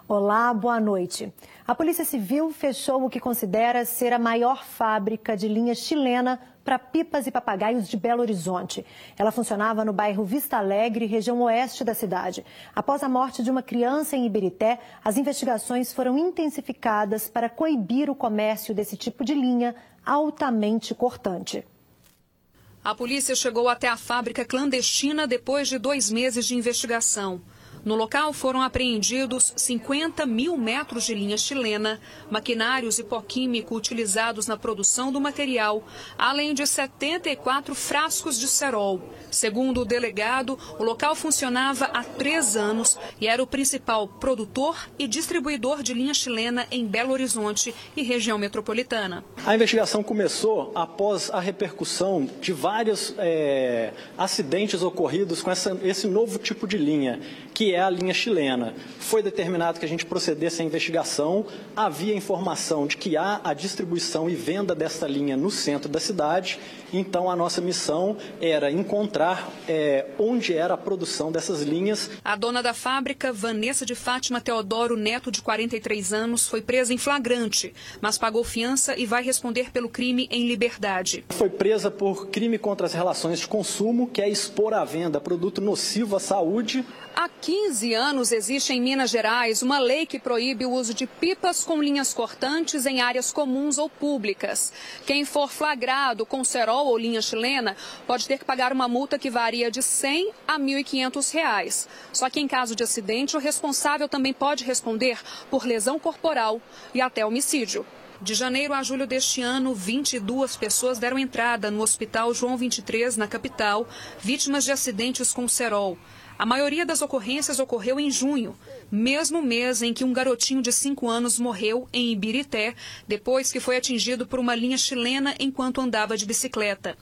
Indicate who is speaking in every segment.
Speaker 1: Olá, boa noite. A Polícia Civil fechou o que considera ser a maior fábrica de linha chilena para pipas e papagaios de Belo Horizonte. Ela funcionava no bairro Vista Alegre, região oeste da cidade. Após a morte de uma criança em Ibirité, as investigações foram intensificadas para coibir o comércio desse tipo de linha altamente cortante.
Speaker 2: A polícia chegou até a fábrica clandestina depois de 2 meses de investigação. No local foram apreendidos 50 mil metros de linha chilena, maquinários e pó químico utilizados na produção do material, além de 74 frascos de cerol. Segundo o delegado, o local funcionava há 3 anos e era o principal produtor e distribuidor de linha chilena em Belo Horizonte e região metropolitana.
Speaker 3: A investigação começou após a repercussão de vários acidentes ocorridos com esse novo tipo de linha, que é a linha chilena. Foi determinado que a gente procedesse à investigação. Havia informação de que há a distribuição e venda desta linha no centro da cidade. Então, a nossa missão era encontrar onde era a produção dessas linhas.
Speaker 2: A dona da fábrica, Vanessa de Fátima Teodoro Neto, de 43 anos, foi presa em flagrante, mas pagou fiança e vai responder pelo crime em liberdade.
Speaker 3: Foi presa por crime contra as relações de consumo, que é expor à venda produto nocivo à saúde.
Speaker 2: Há 15 anos existe em Minas Gerais uma lei que proíbe o uso de pipas com linhas cortantes em áreas comuns ou públicas. Quem for flagrado com cerol ou linha chilena pode ter que pagar uma multa que varia de R$ 100 a R$ 1.500. Só que em caso de acidente, o responsável também pode responder por lesão corporal e até homicídio. De janeiro a julho deste ano, 22 pessoas deram entrada no Hospital João 23, na capital, vítimas de acidentes com cerol. A maioria das ocorrências ocorreu em junho, mesmo mês em que um garotinho de 5 anos morreu em Ibirité, depois que foi atingido por uma linha chilena enquanto andava de bicicleta.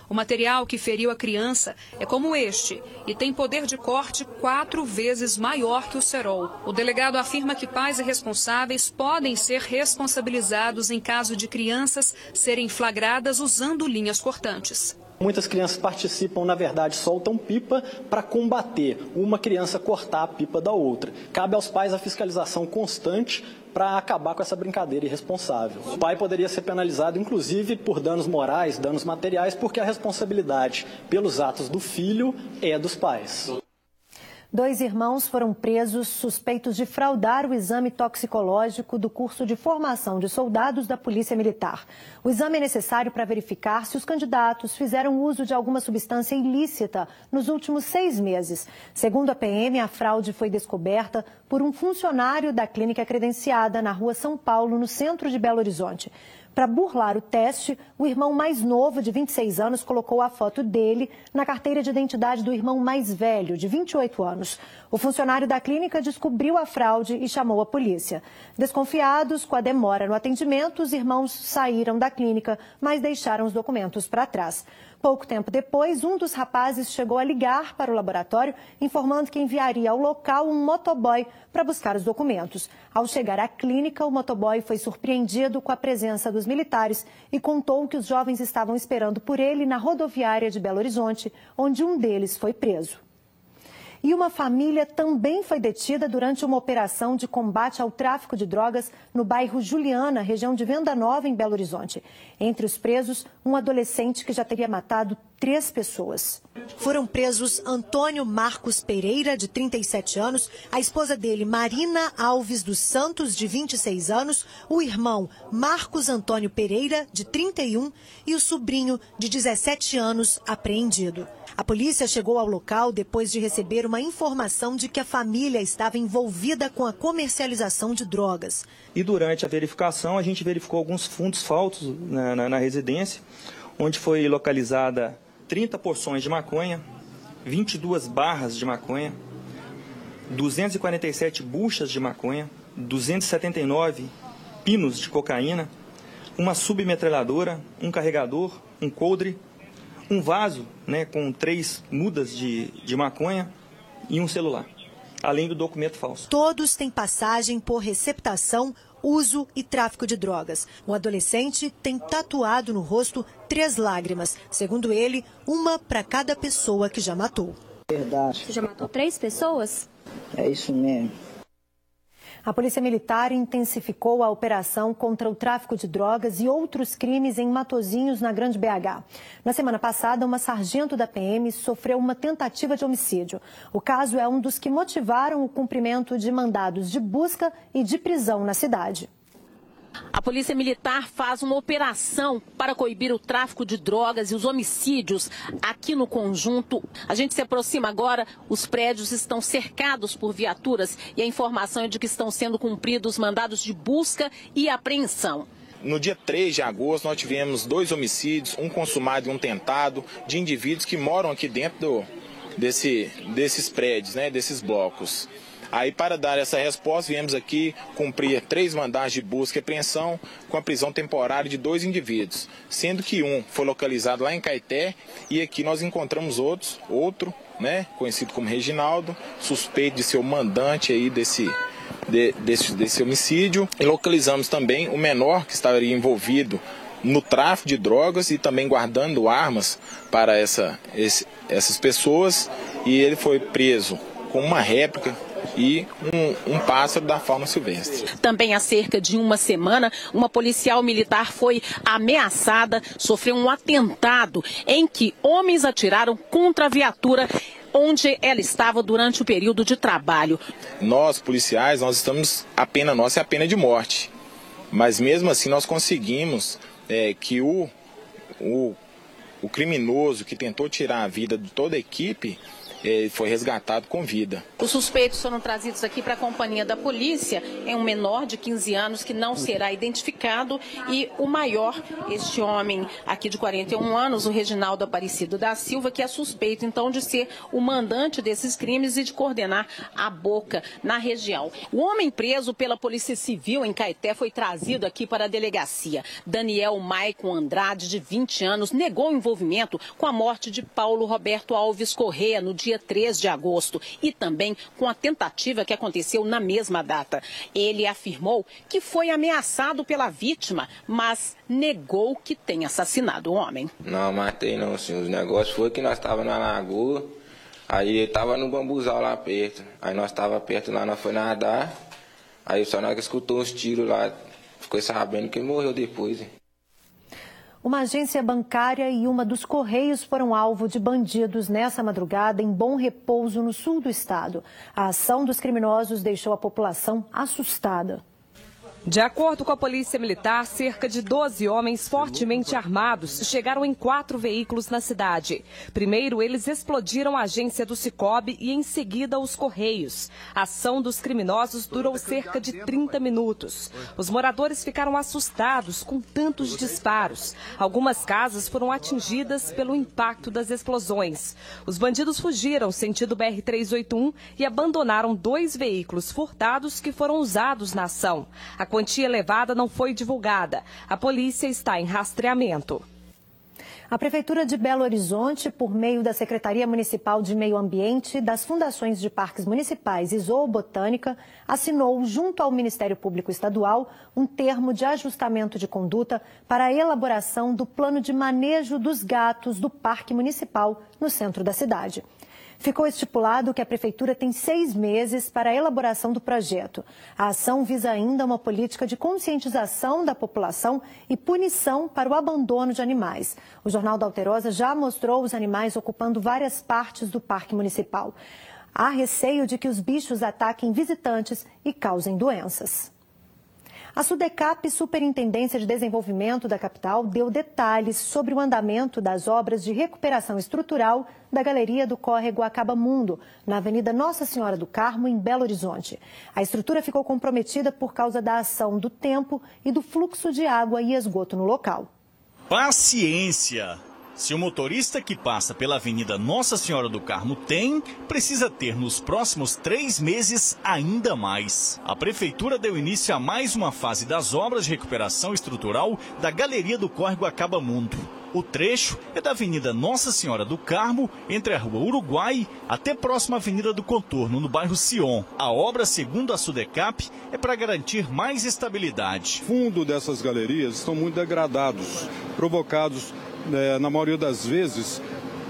Speaker 2: O material que feriu a criança é como este e tem poder de corte 4 vezes maior que o cerol. O delegado afirma que pais e responsáveis podem ser responsabilizados em caso de crianças serem flagradas usando linhas cortantes.
Speaker 3: Muitas crianças participam, na verdade, soltam pipa para combater uma criança cortar a pipa da outra. Cabe aos pais a fiscalização constante para acabar com essa brincadeira irresponsável. O pai poderia ser penalizado, inclusive, por danos morais, danos materiais, porque a responsabilidade pelos atos do filho é dos pais.
Speaker 1: 2 irmãos foram presos suspeitos de fraudar o exame toxicológico do curso de formação de soldados da Polícia Militar. O exame é necessário para verificar se os candidatos fizeram uso de alguma substância ilícita nos últimos 6 meses. Segundo a PM, a fraude foi descoberta por um funcionário da clínica credenciada na Rua São Paulo, no centro de Belo Horizonte. Para burlar o teste, o irmão mais novo, de 26 anos, colocou a foto dele na carteira de identidade do irmão mais velho, de 28 anos. O funcionário da clínica descobriu a fraude e chamou a polícia. Desconfiados com a demora no atendimento, os irmãos saíram da clínica, mas deixaram os documentos para trás. Pouco tempo depois, um dos rapazes chegou a ligar para o laboratório, informando que enviaria ao local um motoboy para buscar os documentos. Ao chegar à clínica, o motoboy foi surpreendido com a presença dos militares e contou que os jovens estavam esperando por ele na rodoviária de Belo Horizonte, onde um deles foi preso. E uma família também foi detida durante uma operação de combate ao tráfico de drogas no bairro Juliana, região de Venda Nova, em Belo Horizonte. Entre os presos, um adolescente que já teria matado 3 pessoas. Foram presos Antônio Marcos Pereira, de 37 anos, a esposa dele, Marina Alves dos Santos, de 26 anos, o irmão Marcos Antônio Pereira, de 31, e o sobrinho, de 17 anos, apreendido. A polícia chegou ao local depois de receber uma informação de que a família estava envolvida com a comercialização de drogas.
Speaker 4: E durante a verificação, a gente verificou alguns fundos falsos na residência, onde foi localizada 30 porções de maconha, 22 barras de maconha, 247 buchas de maconha, 279 pinos de cocaína, uma submetralhadora, um carregador, um coldre, um vaso com 3 mudas de maconha e um celular, além do documento falso.
Speaker 1: Todos têm passagem por receptação, uso e tráfico de drogas. O adolescente tem tatuado no rosto 3 lágrimas. Segundo ele, uma para cada pessoa que já matou.
Speaker 5: Verdade.
Speaker 6: Você já matou 3 pessoas?
Speaker 5: É isso mesmo.
Speaker 1: A Polícia Militar intensificou a operação contra o tráfico de drogas e outros crimes em Matozinhos, na Grande BH. Na semana passada, uma sargento da PM sofreu uma tentativa de homicídio. O caso é um dos que motivaram o cumprimento de mandados de busca e de prisão na cidade.
Speaker 5: A Polícia Militar faz uma operação para coibir o tráfico de drogas e os homicídios aqui no conjunto. A gente se aproxima agora, os prédios estão cercados por viaturas e a informação é de que estão sendo cumpridos mandados de busca e apreensão.
Speaker 6: No dia 3 de agosto, nós tivemos 2 homicídios, um consumado e um tentado, de indivíduos que moram aqui dentro desses prédios, desses blocos. Aí, para dar essa resposta, viemos aqui cumprir 3 mandados de busca e apreensão com a prisão temporária de 2 indivíduos, sendo que um foi localizado lá em Caeté e aqui nós encontramos outro, conhecido como Reginaldo, suspeito de ser o mandante aí desse homicídio. E localizamos também o menor que estaria envolvido no tráfico de drogas e também guardando armas para essas pessoas, e ele foi preso com uma réplica e um pássaro da fauna silvestre.
Speaker 5: Também há cerca de uma semana, uma policial militar foi ameaçada, sofreu um atentado em que homens atiraram contra a viatura onde ela estava durante o período de trabalho.
Speaker 6: Nós, policiais, a pena nossa é a pena de morte. Mas mesmo assim nós conseguimos que o criminoso que tentou tirar a vida de toda a equipe foi resgatado com vida.
Speaker 5: Os suspeitos foram trazidos aqui para a companhia da polícia. É um menor de 15 anos que não será identificado e o maior, este homem aqui de 41 anos, o Reginaldo Aparecido da Silva, que é suspeito então de ser o mandante desses crimes e de coordenar a boca na região. O homem preso pela Polícia Civil em Caeté foi trazido aqui para a delegacia. Daniel Maicon Andrade, de 20 anos, negou envolvimento com a morte de Paulo Roberto Alves Corrêa no dia 3 de agosto e também com a tentativa que aconteceu na mesma data. Ele afirmou que foi ameaçado pela vítima, mas negou que tenha assassinado o homem.
Speaker 7: Não, matei não, senhor. O negócio foi que nós estávamos na lagoa, aí ele estava no bambuzal lá perto. Aí nós estávamos perto lá, nós foi nadar, aí só nós escutou uns tiros lá, ficou sabendo que ele morreu depois.
Speaker 1: Uma agência bancária e uma dos Correios foram alvo de bandidos nessa madrugada em Bom Repouso, no sul do estado. A ação dos criminosos deixou a população assustada.
Speaker 8: De acordo com a Polícia Militar, cerca de 12 homens fortemente armados chegaram em 4 veículos na cidade. Primeiro, eles explodiram a agência do Cicobi e, em seguida, os Correios. A ação dos criminosos durou cerca de 30 minutos. Os moradores ficaram assustados com tantos disparos. Algumas casas foram atingidas pelo impacto das explosões. Os bandidos fugiram sentido BR-381 e abandonaram 2 veículos furtados que foram usados na ação. A quantia elevada não foi divulgada. A polícia está em rastreamento.
Speaker 1: A Prefeitura de Belo Horizonte, por meio da Secretaria Municipal de Meio Ambiente, das Fundações de Parques Municipais e Zoobotânica, assinou, junto ao Ministério Público Estadual, um termo de ajustamento de conduta para a elaboração do plano de manejo dos gatos do Parque Municipal no centro da cidade. Ficou estipulado que a Prefeitura tem 6 meses para a elaboração do projeto. A ação visa ainda uma política de conscientização da população e punição para o abandono de animais. O Jornal da Alterosa já mostrou os animais ocupando várias partes do Parque Municipal. Há receio de que os bichos ataquem visitantes e causem doenças. A SUDECAP, Superintendência de Desenvolvimento da capital, deu detalhes sobre o andamento das obras de recuperação estrutural da Galeria do Córrego Acaba Mundo, na Avenida Nossa Senhora do Carmo, em Belo Horizonte. A estrutura ficou comprometida por causa da ação do tempo e do fluxo de água e esgoto no local.
Speaker 9: Paciência! Se o motorista que passa pela Avenida Nossa Senhora do Carmo tem, precisa ter nos próximos 3 meses ainda mais. A Prefeitura deu início a mais uma fase das obras de recuperação estrutural da Galeria do Córrego Acaba Mundo. O trecho é da Avenida Nossa Senhora do Carmo, entre a Rua Uruguai até próxima à Avenida do Contorno, no bairro Sion. A obra, segundo a SUDECAP, é para garantir mais estabilidade.
Speaker 10: O fundo dessas galerias estão muito degradados, provocados, na maioria das vezes,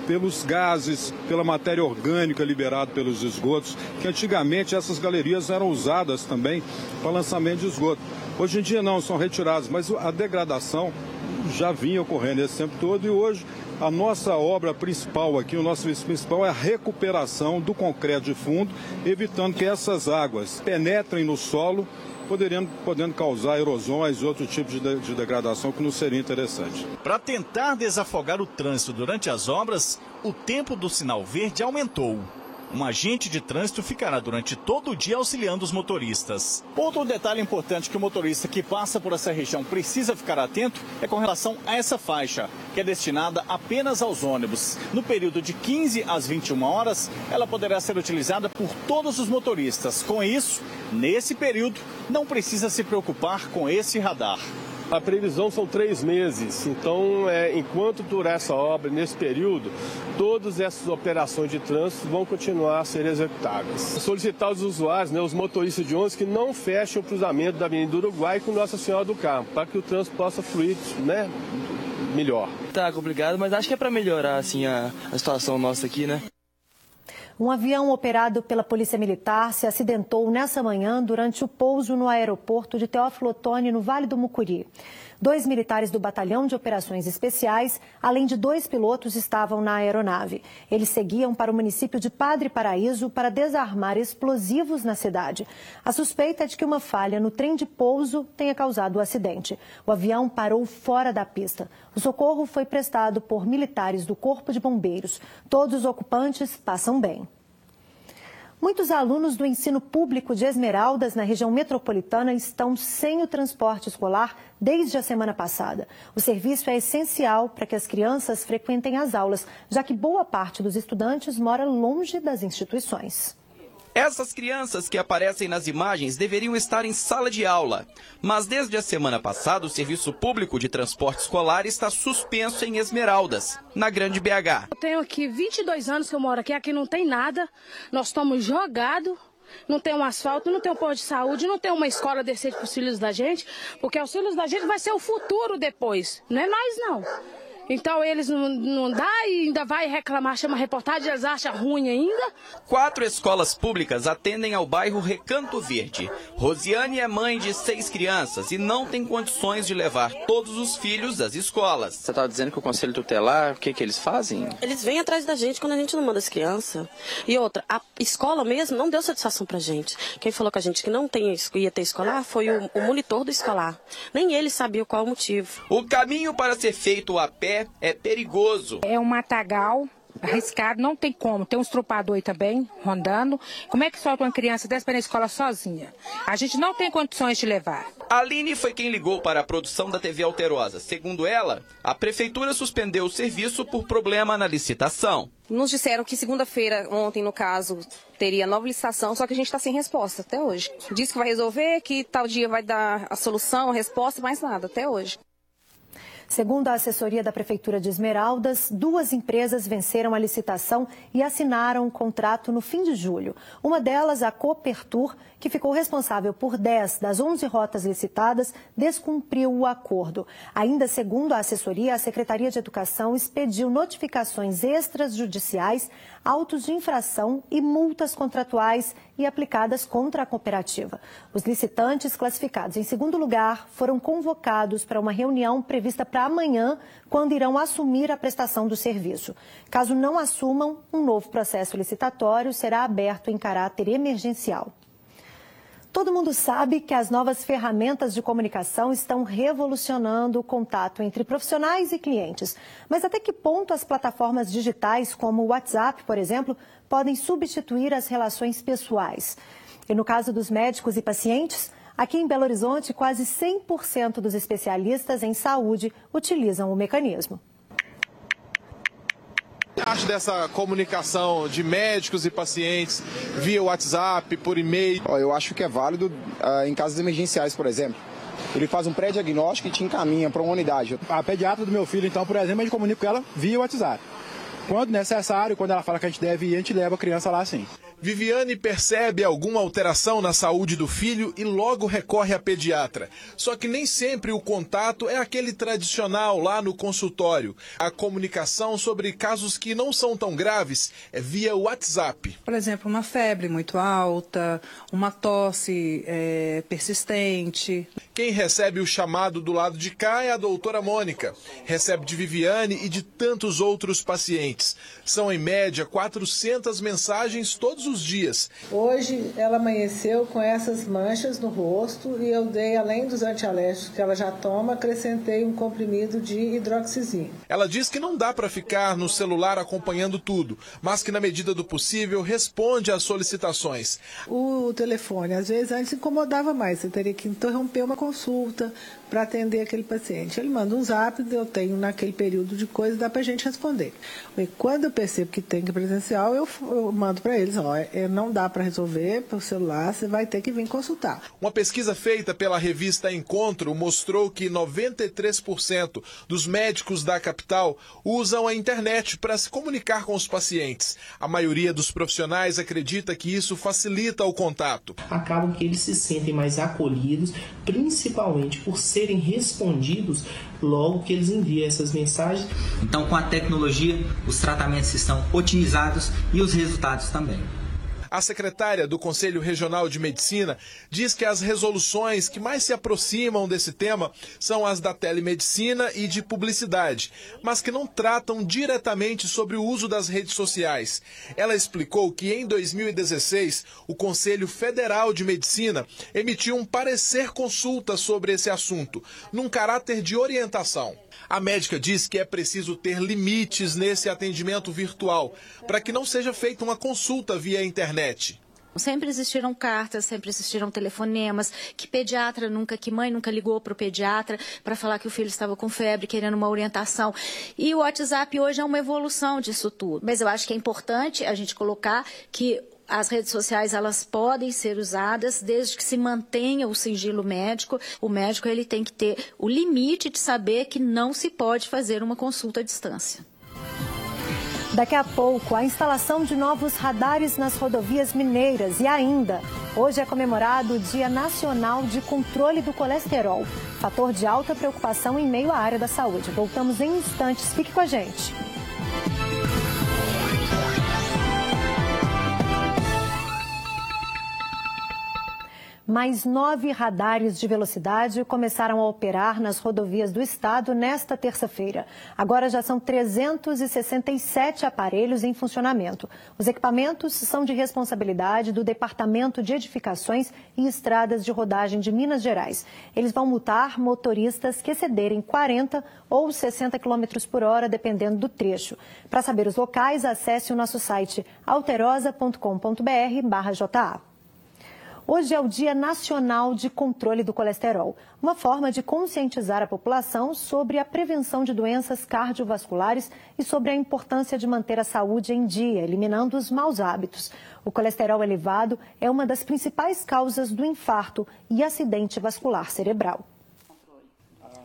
Speaker 10: pelos gases, pela matéria orgânica liberada pelos esgotos, que antigamente essas galerias eram usadas também para lançamento de esgoto. Hoje em dia não, são retiradas, mas a degradação já vinha ocorrendo esse tempo todo e hoje a nossa obra principal aqui, o nosso serviço principal é a recuperação do concreto de fundo, evitando que essas águas penetrem no solo, podendo causar erosões e outro tipo de degradação que não seria interessante.
Speaker 9: Para tentar desafogar o trânsito durante as obras, o tempo do sinal verde aumentou. Um agente de trânsito ficará durante todo o dia auxiliando os motoristas. Outro detalhe importante que o motorista que passa por essa região precisa ficar atento é com relação a essa faixa, que é destinada apenas aos ônibus. No período de 15 às 21 horas, ela poderá ser utilizada por todos os motoristas. Com isso, nesse período, não precisa se preocupar com esse radar.
Speaker 11: A previsão são 3 meses, então enquanto durar essa obra, nesse período, todas essas operações de trânsito vão continuar a ser executadas. Solicitar aos usuários, os motoristas de ônibus, que não fechem o cruzamento da Avenida Uruguai com Nossa Senhora do Carmo, para que o trânsito possa fluir melhor.
Speaker 12: Tá complicado, mas acho que é para melhorar assim, a situação nossa aqui, né?
Speaker 1: Um avião operado pela Polícia Militar se acidentou nessa manhã durante o pouso no aeroporto de Teófilo Otoni, no Vale do Mucuri. 2 militares do Batalhão de Operações Especiais, além de 2 pilotos, estavam na aeronave. Eles seguiam para o município de Padre Paraíso para desarmar explosivos na cidade. A suspeita é de que uma falha no trem de pouso tenha causado o acidente. O avião parou fora da pista. O socorro foi prestado por militares do Corpo de Bombeiros. Todos os ocupantes passam bem. Muitos alunos do ensino público de Esmeraldas, na região metropolitana, estão sem o transporte escolar desde a semana passada. O serviço é essencial para que as crianças frequentem as aulas, já que boa parte dos estudantes mora longe das instituições.
Speaker 13: Essas crianças que aparecem nas imagens deveriam estar em sala de aula, mas desde a semana passada o serviço público de transporte escolar está suspenso em Esmeraldas, na Grande BH.
Speaker 14: Eu tenho aqui 22 anos que eu moro aqui não tem nada, nós estamos jogados, não tem um asfalto, não tem um posto de saúde, não tem uma escola decente para os filhos da gente, porque os filhos da gente vai ser o futuro depois, não é nós não. Então eles não dá e ainda vai reclamar, chama reportagem, eles acham ruim ainda.
Speaker 13: 4 escolas públicas atendem ao bairro Recanto Verde. Rosiane é mãe de 6 crianças e não tem condições de levar todos os filhos às escolas.
Speaker 12: Você estava dizendo que o Conselho Tutelar, o que eles fazem?
Speaker 15: Eles vêm atrás da gente quando a gente não manda as crianças. E outra, a escola mesmo não deu satisfação pra gente. Quem falou com a gente que não ia ter escolar foi o monitor do escolar. Nem ele sabia qual o motivo.
Speaker 13: O caminho para ser feito a pé é perigoso.
Speaker 16: É um matagal arriscado, não tem como. Tem um estrupador aí também, rondando. Como é que solta uma criança dessa para ir na escola sozinha? A gente não tem condições de levar.
Speaker 13: A Aline foi quem ligou para a produção da TV Alterosa. Segundo ela, a prefeitura suspendeu o serviço por problema na licitação.
Speaker 17: Nos disseram que segunda-feira, ontem no caso, teria nova licitação, só que a gente está sem resposta até hoje. Diz que vai resolver, que tal dia vai dar a solução, a resposta, mais nada, até hoje.
Speaker 1: Segundo a assessoria da Prefeitura de Esmeraldas, 2 empresas venceram a licitação e assinaram um contrato no fim de julho. Uma delas, a Copertur, que ficou responsável por 10 das 11 rotas licitadas, descumpriu o acordo. Ainda segundo a assessoria, a Secretaria de Educação expediu notificações extrajudiciais, autos de infração e multas contratuais e aplicadas contra a cooperativa. Os licitantes classificados em segundo lugar foram convocados para uma reunião prevista para amanhã, quando irão assumir a prestação do serviço. Caso não assumam, um novo processo licitatório será aberto em caráter emergencial. Todo mundo sabe que as novas ferramentas de comunicação estão revolucionando o contato entre profissionais e clientes. Mas até que ponto as plataformas digitais, como o WhatsApp, por exemplo, podem substituir as relações pessoais? E no caso dos médicos e pacientes, aqui em Belo Horizonte, quase 100% dos especialistas em saúde utilizam o mecanismo.
Speaker 18: Acho dessa comunicação de médicos e pacientes via WhatsApp, por e-mail?
Speaker 19: Eu acho que é válido em casos emergenciais, por exemplo. Ele faz um pré-diagnóstico e te encaminha para uma unidade.
Speaker 20: A pediatra do meu filho, então, por exemplo, a gente comunica com ela via WhatsApp. Quando necessário, quando ela fala que a gente deve ir, a gente leva a criança lá sim.
Speaker 18: Viviane percebe alguma alteração na saúde do filho e logo recorre à pediatra. Só que nem sempre o contato é aquele tradicional lá no consultório. A comunicação sobre casos que não são tão graves é via WhatsApp.
Speaker 21: Por exemplo, uma febre muito alta, uma tosse persistente.
Speaker 18: Quem recebe o chamado do lado de cá é a doutora Mônica. Recebe de Viviane e de tantos outros pacientes. São, em média, 400 mensagens todos os dias.
Speaker 22: Hoje ela amanheceu com essas manchas no rosto e eu dei, além dos antialérgicos que ela já toma, acrescentei um comprimido de hidroxizina.
Speaker 18: Ela diz que não dá para ficar no celular acompanhando tudo, mas que na medida do possível responde às solicitações.
Speaker 22: O telefone, às vezes, antes incomodava mais, você teria que interromper uma consulta para atender aquele paciente. Ele manda um zap, eu tenho naquele período de coisa, dá para a gente responder. E quando eu percebo que tem que ir presencial, eu mando para eles, não dá para resolver pelo celular, você vai ter que vir consultar.
Speaker 18: Uma pesquisa feita pela revista Encontro mostrou que 93% dos médicos da capital usam a internet para se comunicar com os pacientes. A maioria dos profissionais acredita que isso facilita o contato.
Speaker 23: Acabam que eles se sentem mais acolhidos, principalmente por serem respondidos logo que eles enviam essas mensagens.
Speaker 24: Então, com a tecnologia, os tratamentos estão otimizados e os resultados também.
Speaker 18: A secretária do Conselho Regional de Medicina diz que as resoluções que mais se aproximam desse tema são as da telemedicina e de publicidade, mas que não tratam diretamente sobre o uso das redes sociais. Ela explicou que em 2016 o Conselho Federal de Medicina emitiu um parecer consulta sobre esse assunto, num caráter de orientação. A médica diz que é preciso ter limites nesse atendimento virtual, para que não seja feita uma consulta via internet.
Speaker 25: Sempre existiram cartas, sempre existiram telefonemas, que mãe nunca ligou para o pediatra para falar que o filho estava com febre, querendo uma orientação. E o WhatsApp hoje é uma evolução disso tudo. Mas eu acho que é importante a gente colocar que as redes sociais, elas podem ser usadas desde que se mantenha o sigilo médico. O médico, ele tem que ter o limite de saber que não se pode fazer uma consulta à distância.
Speaker 1: Daqui a pouco, a instalação de novos radares nas rodovias mineiras. E ainda, hoje é comemorado o Dia Nacional de Controle do Colesterol, fator de alta preocupação em meio à área da saúde. Voltamos em instantes. Fique com a gente. Mais 9 radares de velocidade começaram a operar nas rodovias do estado nesta terça-feira. Agora já são 367 aparelhos em funcionamento. Os equipamentos são de responsabilidade do Departamento de Edificações e Estradas de Rodagem de Minas Gerais. Eles vão multar motoristas que excederem 40 ou 60 km por hora, dependendo do trecho. Para saber os locais, acesse o nosso site alterosa.com.br/JA. Hoje é o Dia Nacional de Controle do Colesterol, uma forma de conscientizar a população sobre a prevenção de doenças cardiovasculares e sobre a importância de manter a saúde em dia, eliminando os maus hábitos. O colesterol elevado é uma das principais causas do infarto e acidente vascular cerebral.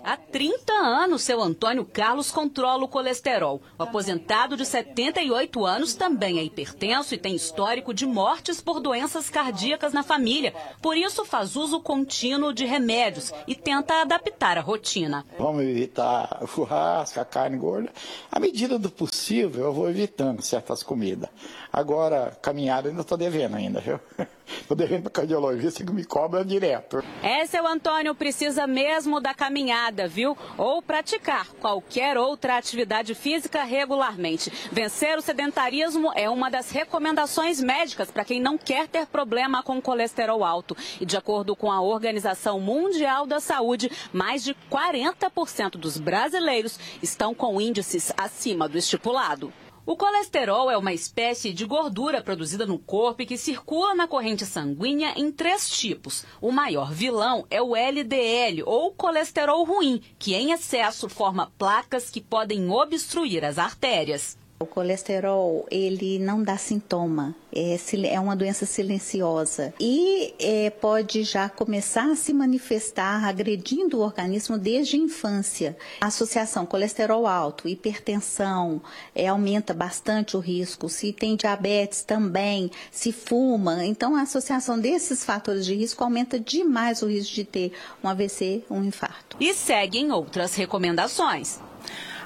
Speaker 26: Há 30 anos, seu Antônio Carlos controla o colesterol. O aposentado de 78 anos também é hipertenso e tem histórico de mortes por doenças cardíacas na família. Por isso, faz uso contínuo de remédios e tenta adaptar a rotina.
Speaker 27: Vamos evitar o churrasco, a carne gorda. À medida do possível, eu vou evitando certas comidas. Agora, caminhada, ainda estou devendo ainda, viu? Estou devendo para cardiologista que me cobra direto.
Speaker 26: Seu Antônio precisa mesmo da caminhada, viu? Ou praticar qualquer outra atividade física regularmente. Vencer o sedentarismo é uma das recomendações médicas para quem não quer ter problema com colesterol alto. E de acordo com a Organização Mundial da Saúde, mais de 40% dos brasileiros estão com índices acima do estipulado. O colesterol é uma espécie de gordura produzida no corpo e que circula na corrente sanguínea em 3 tipos. O maior vilão é o LDL, ou colesterol ruim, que em excesso forma placas que podem obstruir as artérias.
Speaker 2: O colesterol, ele não dá sintoma, é uma doença silenciosa e pode já começar a se manifestar agredindo o organismo desde a infância. A associação colesterol alto, hipertensão, aumenta bastante o risco. Se tem diabetes também, se fuma, então a associação desses fatores de risco aumenta demais o risco de ter um AVC, um infarto.
Speaker 26: E seguem outras recomendações.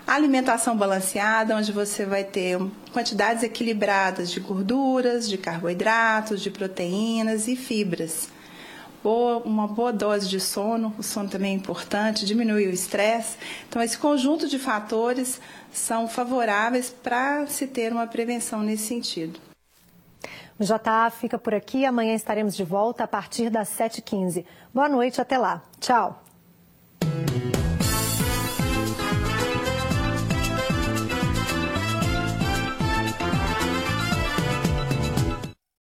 Speaker 21: Alimentação balanceada, onde você vai ter quantidades equilibradas de gorduras, de carboidratos, de proteínas e fibras. Uma boa dose de sono, o sono também é importante, diminuir o estresse. Então, esse conjunto de fatores são favoráveis para se ter uma prevenção nesse sentido.
Speaker 1: O JA fica por aqui, amanhã estaremos de volta a partir das 7h15. Boa noite, até lá. Tchau.